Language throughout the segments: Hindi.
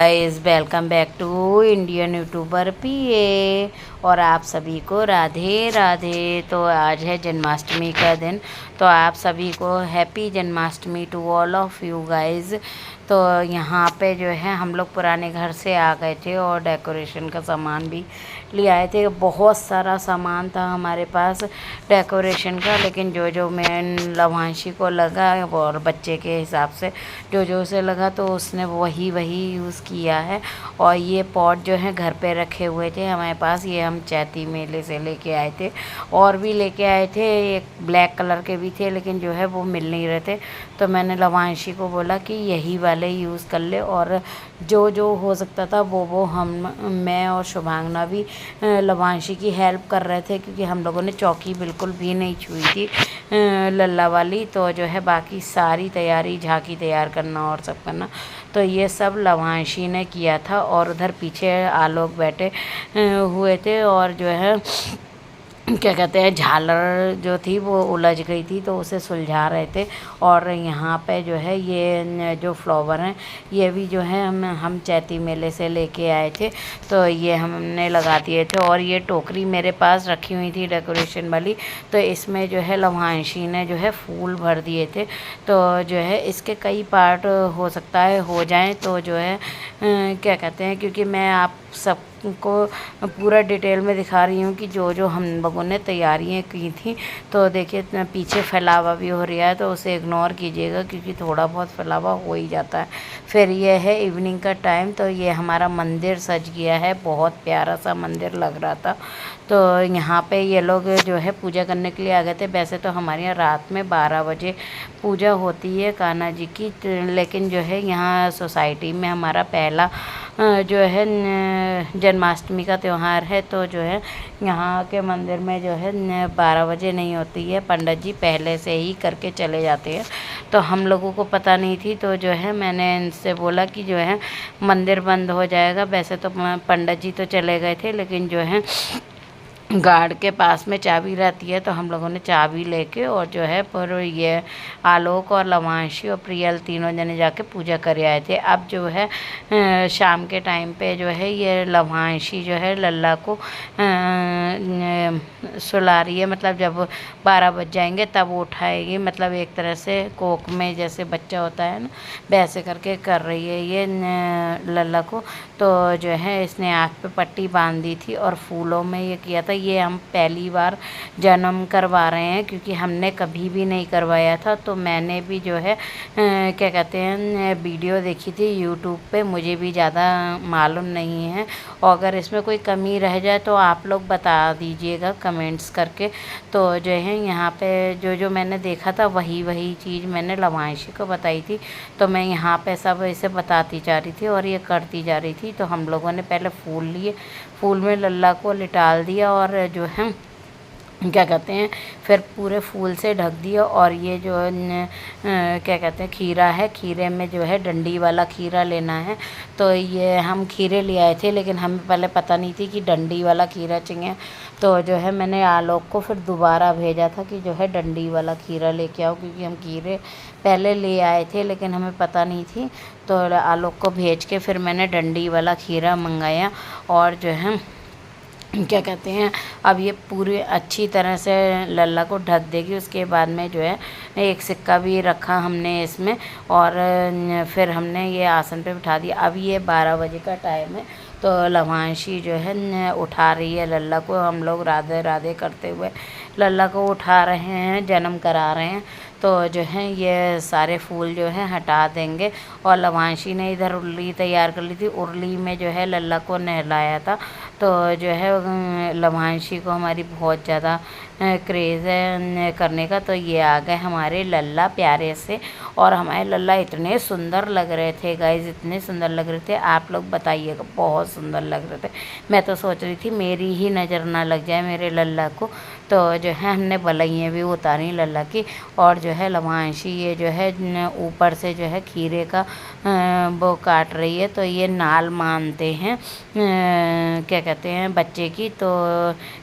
Guys welcome back to Indian YouTuber PA और आप सभी को राधे राधे। तो आज है जन्माष्टमी का दिन, तो आप सभी को happy Janmashtami to all of you guys. तो यहाँ पे जो है हम लोग पुराने घर से आ गए थे और डेकोरेशन का सामान भी ले आए थे। बहुत सारा सामान था हमारे पास डेकोरेशन का, लेकिन जो जो मैं लवांशी को लगा और बच्चे के हिसाब से जो जो उसे लगा तो उसने वही वही यूज़ किया है। और ये पॉट जो है घर पे रखे हुए थे हमारे पास, ये हम चैती मेले से लेके आए थे। और भी लेके आए थे, एक ब्लैक कलर के भी थे, लेकिन जो है वो मिल नहीं रहे थे। तो मैंने लवांशी को बोला कि यही वाले यूज़ कर ले, और जो जो हो सकता था वो मैं और शुभांगना भी लवांशी की हेल्प कर रहे थे, क्योंकि हम लोगों ने चौकी बिल्कुल भी नहीं छुई थी लल्ला वाली। तो जो है बाकी सारी तैयारी, झांकी तैयार करना और सब करना, तो ये सब लवांशी ने किया था। और उधर पीछे आलोक बैठे हुए थे, और जो है क्या कहते हैं, झालर जो थी वो उलझ गई थी तो उसे सुलझा रहे थे। और यहाँ पे जो है ये जो फ्लावर हैं ये भी जो है हम चैती मेले से लेके आए थे, तो ये हमने लगा दिए थे। और ये टोकरी मेरे पास रखी हुई थी डेकोरेशन वाली, तो इसमें जो है लवांशी ने जो है फूल भर दिए थे। तो जो है इसके कई पार्ट हो सकता है हो जाएं, तो जो है क्या कहते हैं, क्योंकि मैं आप सबको पूरा डिटेल में दिखा रही हूँ कि जो जो हम लोगों ने तैयारियाँ की थी। तो देखिए पीछे फैलावा भी हो रहा है, तो उसे इग्नोर कीजिएगा, क्योंकि थोड़ा बहुत फैलावा हो ही जाता है। फिर ये है इवनिंग का टाइम, तो ये हमारा मंदिर सज गया है, बहुत प्यारा सा मंदिर लग रहा था। तो यहाँ पे ये लोग जो है पूजा करने के लिए आ गए थे। वैसे तो हमारे यहाँ रात में 12 बजे पूजा होती है कान्हा जी की, लेकिन जो है यहाँ सोसाइटी में हमारा पहला जो है जन्माष्टमी का त्यौहार है, तो जो है यहाँ के मंदिर में जो है 12 बजे नहीं होती है, पंडित जी पहले से ही करके चले जाते हैं। तो हम लोगों को पता नहीं थी, तो जो है मैंने इनसे बोला कि जो है मंदिर बंद हो जाएगा। वैसे तो पंडित जी तो चले गए थे, लेकिन जो है गार्ड के पास में चाबी रहती है, तो हम लोगों ने चाबी लेके और जो है पर ये आलोक और लवांशी और प्रियल तीनों जने जाके पूजा कर आए थे। अब जो है शाम के टाइम पे जो है ये लवांशी जो है लल्ला को सुला रही है, मतलब जब 12 बज जाएंगे तब वो उठाएगी, मतलब एक तरह से कोक में जैसे बच्चा होता है ना, वैसे करके कर रही है ये लल्ला को। तो जो है इसने आँख पे पट्टी बांध दी थी और फूलों में ये किया था। ये हम पहली बार जन्म करवा रहे हैं, क्योंकि हमने कभी भी नहीं करवाया था। तो मैंने भी जो है क्या कहते हैं वीडियो देखी थी यूट्यूब पे, मुझे भी ज़्यादा मालूम नहीं है, और अगर इसमें कोई कमी रह जाए तो आप लोग बता दीजिएगा कमेंट्स करके। तो जो है यहाँ पे जो जो मैंने देखा था वही वही चीज़ मैंने लवांशी को बताई थी। तो मैं यहाँ पे सब इसे बताती जा रही थी और ये करती जा रही थी। तो हम लोगों ने पहले फूल लिए, फूल में लल्ला को लिटाल दिया, और जो है क्या कहते हैं फिर पूरे फूल से ढक दिया। और ये जो क्या कहते हैं खीरा है, खीरे में जो है डंडी वाला खीरा लेना है। तो ये हम खीरे ले आए थे, लेकिन हमें पहले पता नहीं थी कि डंडी वाला खीरा चाहिए। तो जो है मैंने आलोक को फिर दोबारा भेजा था कि जो है डंडी वाला खीरा लेके आओ, क्योंकि हम खीरे पहले ले आए थे लेकिन हमें पता नहीं थी। तो आलोक को भेज के फिर मैंने डंडी वाला खीरा मंगाया। और जो है क्या कहते हैं अब ये पूरी अच्छी तरह से लल्ला को ढक देगी। उसके बाद में जो है एक सिक्का भी रखा हमने इसमें, और फिर हमने ये आसन पे बिठा दिया। अब ये 12 बजे का टाइम है, तो लवांशी जो है उठा रही है लल्ला को। हम लोग राधे राधे करते हुए लल्ला को उठा रहे हैं, जन्म करा रहे हैं। तो जो है ये सारे फूल जो है हटा देंगे। और लवांशी ने इधर उर्ली तैयार कर ली थी, उर्ली में जो है लल्ला को नहलाया था। तो जो है लवांशी को हमारी बहुत ज़्यादा क्रेज़ है करने का। तो ये आ गए हमारे लल्ला प्यारे से, और हमारे लल्ला इतने सुंदर लग रहे थे गाइज, इतने सुंदर लग रहे थे, आप लोग बताइएगा, बहुत सुंदर लग रहे थे। मैं तो सोच रही थी मेरी ही नज़र ना लग जाए मेरे लल्ला को। तो जो है हमने बलैयाँ भी उतारी लल्ला की, और जो है लवांशी ये जो है ऊपर से जो है खीरे का वो काट रही है। तो ये नाल मानते हैं क्या कहते हैं बच्चे की, तो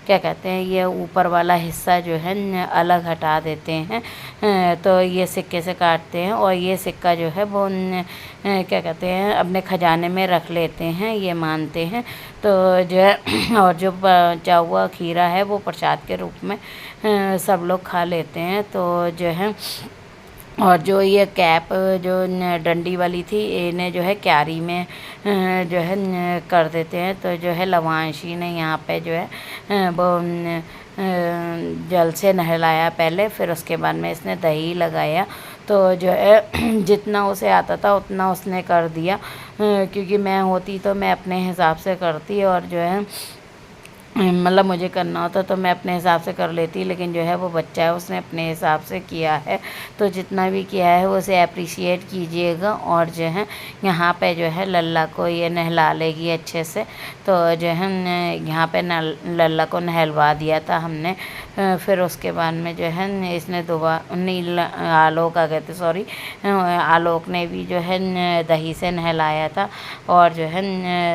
क्या कहते हैं ये ऊपर वाला हिस्सा जो है अलग हटा देते हैं। तो ये सिक्के से काटते हैं और ये सिक्का जो है वो क्या कहते हैं अपने खजाने में रख लेते हैं, ये मानते हैं। तो जो है और जो बचा हुआ खीरा है वो प्रसाद के रूप में सब लोग खा लेते हैं। तो जो है और जो ये कैप जो डंडी वाली थी इन्हें जो है क्यारी में जो है कर देते हैं। तो जो है लवांशी ने यहाँ पे जो है वो जल से नहलाया पहले, फिर उसके बाद में इसने दही लगाया। तो जो है जितना उसे आता था उतना उसने कर दिया, क्योंकि मैं होती तो मैं अपने हिसाब से करती और जो है मतलब मुझे करना होता तो मैं अपने हिसाब से कर लेती, लेकिन जो है वो बच्चा है उसने अपने हिसाब से किया है। तो जितना भी किया है वो उसे अप्रिशिएट कीजिएगा। और जो है यहाँ पे जो है लल्ला को ये नहला लेगी अच्छे से। तो जो है यहाँ पे लल्ला को नहलवा दिया था हमने। फिर उसके बाद में जो है इसने दोबारा आलोक आ गए थे, सॉरी, आलोक ने भी जो है दही से नहलाया था। और जो है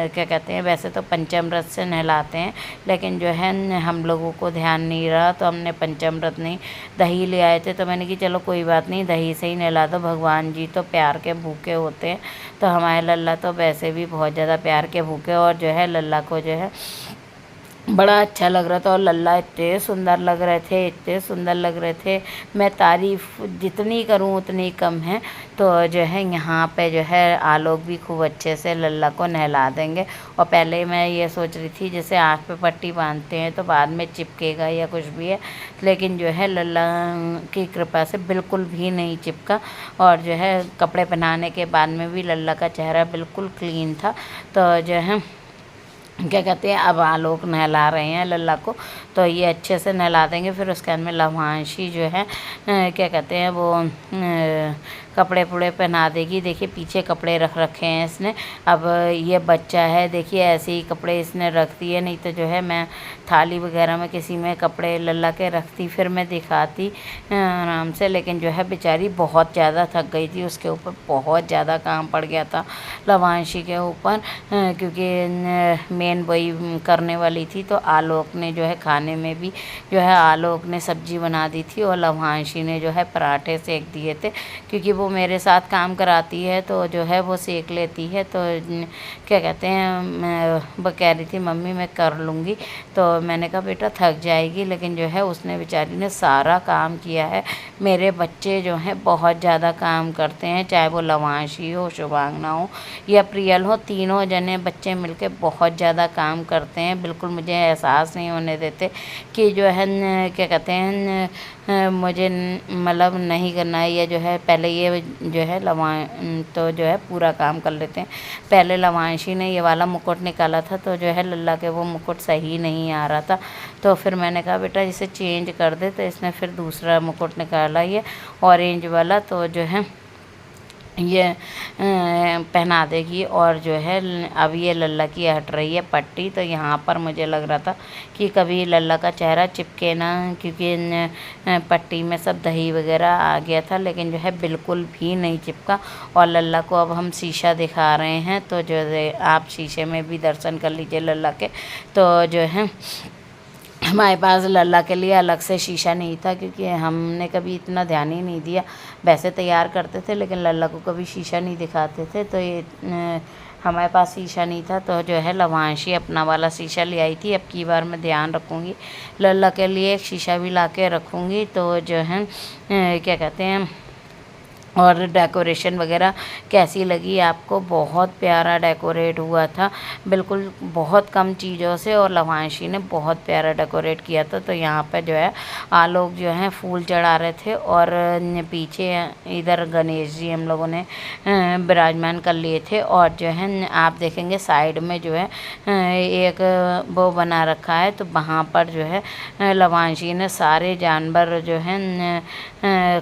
क्या कहते हैं वैसे तो पंचामृत से नहलाते हैं, लेकिन जो है हम लोगों को ध्यान नहीं रहा तो हमने पंचामृत नहीं दही ले आए थे। तो मैंने कि चलो कोई बात नहीं, दही से ही नहला दो, भगवान जी तो प्यार के भूखे होते हैं। तो हमारे लल्ला तो वैसे भी बहुत ज़्यादा प्यार के भूखे। और जो है लल्ला को जो है बड़ा अच्छा लग रहा था और लल्ला इतने सुंदर लग रहे थे, इतने सुंदर लग रहे थे, मैं तारीफ़ जितनी करूं उतनी कम है। तो जो है यहाँ पे जो है आलोक भी खूब अच्छे से लल्ला को नहला देंगे। और पहले मैं ये सोच रही थी जैसे आँख पे पट्टी बांधते हैं तो बाद में चिपकेगा या कुछ भी है, लेकिन जो है लल्ला की कृपा से बिल्कुल भी नहीं चिपका। और जो है कपड़े पहनाने के बाद में भी लल्ला का चेहरा बिल्कुल क्लीन था। तो जो है क्या कहते हैं अब आलोक नहला रहे हैं लल्ला को, तो ये अच्छे से नहला देंगे। फिर उसके बाद में लवांशी जो है क्या कहते हैं वो कपड़े पुड़े पहना देगी। देखिए पीछे कपड़े रख रखे हैं इसने। अब ये बच्चा है, देखिए ऐसे ही कपड़े इसने रख दिए, नहीं तो जो है मैं थाली वगैरह में किसी में कपड़े लल्ला के रखती, फिर मैं दिखाती आराम से। लेकिन जो है बेचारी बहुत ज़्यादा थक गई थी, उसके ऊपर बहुत ज़्यादा काम पड़ गया था लवांशी के ऊपर, क्योंकि मेन वही करने वाली थी। तो आलोक ने जो है खाने में भी जो है आलोक ने सब्जी बना दी थी और लवांशी ने जो है पराठे सेक दिए थे, क्योंकि वो मेरे साथ काम कराती है तो जो है वो सेक लेती है। तो क्या कहते हैं वो कह रही थी मम्मी मैं कर लूँगी, तो मैंने कहा बेटा थक जाएगी, लेकिन जो है उसने बेचारी ने सारा काम किया है। मेरे बच्चे जो हैं बहुत ज़्यादा काम करते हैं, चाहे वो लवांशी हो, शुभांगना हो या प्रियल हो, तीनों जने बच्चे मिलके बहुत ज़्यादा काम करते हैं। बिल्कुल मुझे एहसास नहीं होने देते कि जो है क्या कहते हैं मुझे मतलब नहीं करना है, या जो है पहले ये जो है तो जो है पूरा काम कर लेते हैं। पहले लवांशी ने ये वाला मुकुट निकाला था तो जो है लल्ला के वो मुकुट सही नहीं आ रहा था, तो फिर मैंने कहा बेटा इसे चेंज कर दे। तो इसने फिर दूसरा मुकुट निकाला, ये ऑरेंज वाला, तो जो है ये पहना देगी। और जो है अब ये लल्ला की हट रही है पट्टी। तो यहाँ पर मुझे लग रहा था कि कभी लल्ला का चेहरा चिपके ना, क्योंकि पट्टी में सब दही वगैरह आ गया था, लेकिन जो है बिल्कुल भी नहीं चिपका। और लल्ला को अब हम शीशा दिखा रहे हैं, तो जो आप शीशे में भी दर्शन कर लीजिए लल्ला के। तो जो है हमारे पास लल्ला के लिए अलग से शीशा नहीं था, क्योंकि हमने कभी इतना ध्यान ही नहीं दिया। वैसे तैयार करते थे लेकिन लल्ला को कभी शीशा नहीं दिखाते थे, तो ये हमारे पास शीशा नहीं था। तो जो है लवांशी अपना वाला शीशा ले आई थी। अब की बार मैं ध्यान रखूँगी, लल्ला के लिए एक शीशा भी ला के रखूँगी। तो जो है क्या कहते हैं और डेकोरेशन वगैरह कैसी लगी आपको? बहुत प्यारा डेकोरेट हुआ था, बिल्कुल बहुत कम चीज़ों से, और लवांशी ने बहुत प्यारा डेकोरेट किया था। तो यहाँ पे जो है आलोक जो है फूल चढ़ा रहे थे, और पीछे इधर गणेश जी हम लोगों ने विराजमान कर लिए थे। और जो है आप देखेंगे साइड में जो है एक वो बना रखा है, तो वहाँ पर जो है लवांशी ने सारे जानवर जो है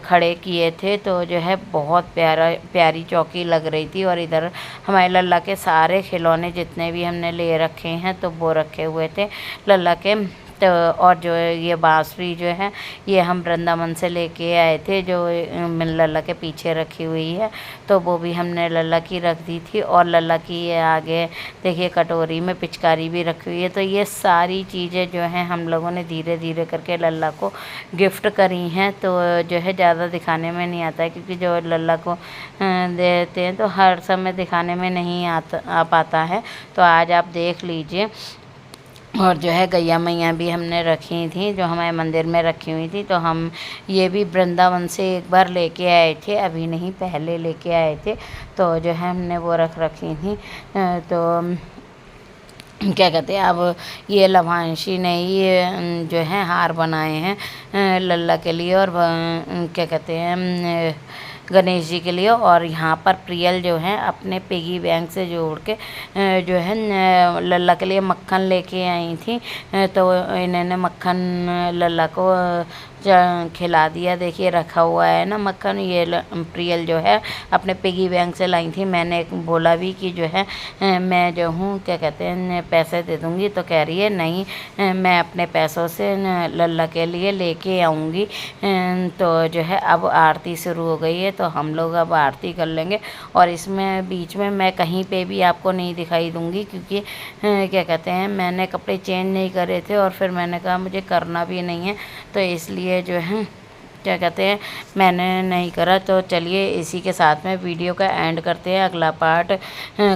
खड़े किए थे। तो जो है बहुत प्यारी चौकी लग रही थी। और इधर हमारे लल्ला के सारे खिलौने जितने भी हमने ले रखे हैं तो वो रखे हुए थे लल्ला के। तो और जो है ये बांसुरी जो है ये हम वृंदावन से लेके आए थे, जो लल्ला के पीछे रखी हुई है, तो वो भी हमने लल्ला की रख दी थी। और लल्ला की ये आगे देखिए कटोरी में पिचकारी भी रखी हुई है। तो ये सारी चीज़ें जो हैं हम लोगों ने धीरे धीरे करके लल्ला को गिफ्ट करी हैं। तो जो है ज़्यादा दिखाने में नहीं आता है, क्योंकि जो लल्ला को देते हैं तो हर समय दिखाने में नहीं आ पाता है। तो आज आप देख लीजिए। और जो है गैया मैया भी हमने रखी थी, जो हमारे मंदिर में रखी हुई थी। तो हम ये भी वृंदावन से एक बार लेके आए थे, अभी नहीं पहले लेके आए थे। तो जो है हमने वो रख रखी थी। तो क्या कहते हैं, अब ये लभांशी ने ये जो है हार बनाए हैं लल्ला के लिए, और क्या कहते हैं गणेश जी के लिए। और यहाँ पर प्रियल जो है अपने पिगी बैंक से जोड़ के जो है लल्ला के लिए मक्खन लेके आई थी। तो इन्होंने मक्खन लल्ला को खिला दिया। देखिए रखा हुआ है ना मक्खन, ये प्रियल जो है अपने पिगी बैंक से लाई थी। मैंने बोला भी कि जो है मैं जो हूँ क्या कहते हैं पैसे दे दूँगी, तो कह रही है नहीं मैं अपने पैसों से लल्ला के लिए लेके आऊँगी। तो जो है अब आरती शुरू हो गई है, तो हम लोग अब आरती कर लेंगे। और इसमें बीच में मैं कहीं पे भी आपको नहीं दिखाई दूँगी, क्योंकि क्या कहते हैं मैंने कपड़े चेंज नहीं करे थे, और फिर मैंने कहा मुझे करना भी नहीं है, तो इसलिए जो है क्या कहते हैं मैंने नहीं करा। तो चलिए इसी के साथ में वीडियो का एंड करते हैं। अगला पार्ट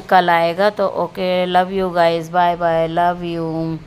कल आएगा। तो okay, love you guys, bye bye, love you.